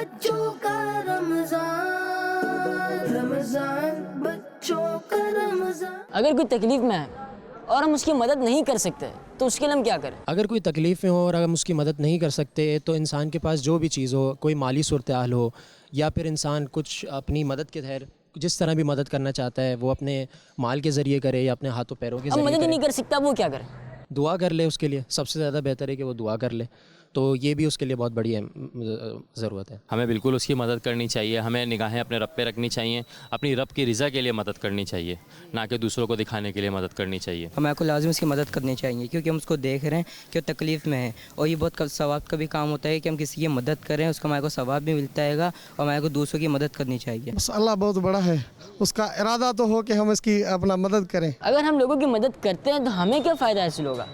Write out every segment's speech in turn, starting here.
بچوں کا رمضان، رمضان بچوں کا رمضان۔ اگر کوئی تکلیف میں ہے اور ہم اس کی مدد نہیں کر سکتے تو اس کے لیے ہم کیا کریں؟ اگر کوئی تکلیف میں ہو اور ہم اس کی مدد نہیں کر سکتے تو انسان کے پاس جو بھی چیز ہو، کوئی مالی صورتحال ہو یا پھر انسان کچھ اپنی مدد کے تحت جس طرح بھی مدد کرنا چاہتا ہے وہ اپنے مال کے ذریعے کرے یا اپنے ہاتھوں پیروں کے ہم ذریعے مدد ہی کرے، نہیں کر سکتا وہ کیا کرے؟ دعا کر لے اس کے لیے۔ سب سے زیادہ بہتر ہے کہ وہ دعا کر لے، تو یہ بھی اس کے لیے بہت بڑی ضرورت ہے۔ ہمیں بالکل اس کی مدد کرنی چاہیے، ہمیں نگاہیں اپنے رب پہ رکھنی چاہیے، اپنی رب کی رضا کے لیے مدد کرنی چاہیے، نہ کہ دوسروں کو دکھانے کے لیے مدد کرنی چاہیے۔ ہمیں کو لازم اس کی مدد کرنی چاہیے کیونکہ ہم اس کو دیکھ رہے ہیں کہ وہ تکلیف میں ہے، اور یہ بہت ثواب کا بھی کام ہوتا ہے کہ ہم کسی کی مدد کریں، اس کا ہمارے کو ثواب بھی ملتا ہے گا، اور ہمارے کو دوسروں کی مدد کرنی چاہیے۔ بس اللہ بہت بڑا ہے، اس کا ارادہ تو ہو کہ ہم اس کی اپنا مدد کریں۔ اگر ہم لوگوں کی مدد کرتے ہیں تو ہمیں کیا فائدہ حاصل ہوگا؟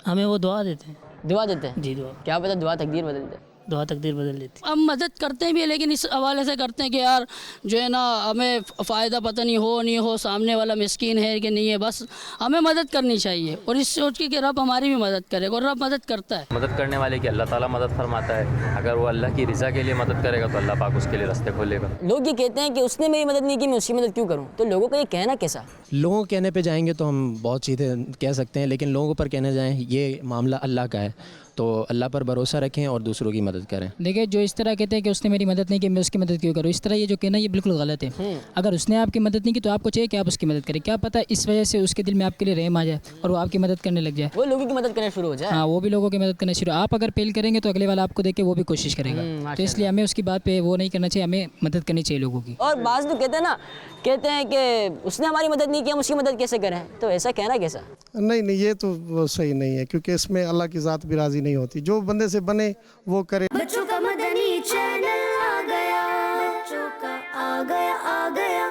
ہمیں وہ دعا دیتے ہیں، دعا دیتے ہیں؟ جی دعا، کیا پتہ دعا تقدیر بدل دے۔ دعا تقدیر بدل دیتی۔ ہم مدد کرتے بھی ہیں لیکن اس حوالے سے کرتے ہیں کہ یار جو ہے نا ہمیں فائدہ پتہ نہیں ہو سامنے والا مسکین ہے کہ نہیں ہے، بس ہمیں مدد کرنی چاہیے اور اس سوچ کے کہ رب ہماری بھی مدد کرے گا، اور رب مدد کرتا ہے۔ مدد کرنے والے کی اللہ تعالیٰ مدد فرماتا ہے، اگر وہ اللہ کی رضا کے لیے مدد کرے گا تو اللہ پاک اس کے لیے راستے کھولے گا۔ لوگ یہ کہتے ہیں کہ اس نے میری مدد نہیں کی، میں اس کی مدد کیوں کروں؟ تو لوگوں کا یہ کہنا کیسا؟ لوگوں کے کہنے پہ جائیں گے تو ہم بہت چیزیں کہہ سکتے ہیں، لیکن لوگوں پر کہنے جائیں یہ معاملہ اللہ کا ہے، تو اللہ پر بھروسہ رکھیں اور دوسروں کی مدد کریں۔ دیکھیں جو اس طرح کہتے ہیں کہ اس نے میری مدد نہیں کی میں اس کی مدد کیوں کروں، اس طرح یہ جو کہنا یہ بالکل غلط ہے۔ اگر اس نے آپ کی مدد نہیں کی تو آپ کو چاہیے کہ آپ اس کی مدد کریں، کیا پتہ اس وجہ سے اس کے دل میں آپ کے لیے رحم آ جائے اور وہ آپ کی مدد کرنے لگ جائے، وہ لوگوں کی مدد کرنا شروع ہو جائے۔ ہاں وہ بھی لوگوں کی مدد کرنا شروع۔ آپ اگر پہل کریں گے تو اگلے والا آپ کو دیکھ کے وہ بھی کوشش کرے گا، تو اس لیے ہمیں اس کی بات پہ وہ نہیں کرنا چاہیے، ہمیں مدد کرنی چاہیے لوگوں کی۔ اور بعض لوگ کہتے ہیں نا، کہتے ہیں کہ اس نے ہماری مدد نہیں کی، ہم اس کی مدد کیسے کریں؟ تو ایسا کہنا کیسا؟ نہیں یہ تو صحیح نہیں ہے، کیونکہ اس میں اللہ کی ذات بھی راضی نہیں ہوتی، جو بندے سے بنے وہ کرے۔ بچوں کا مدنی چینل آ گیا، بچوں کا آ گیا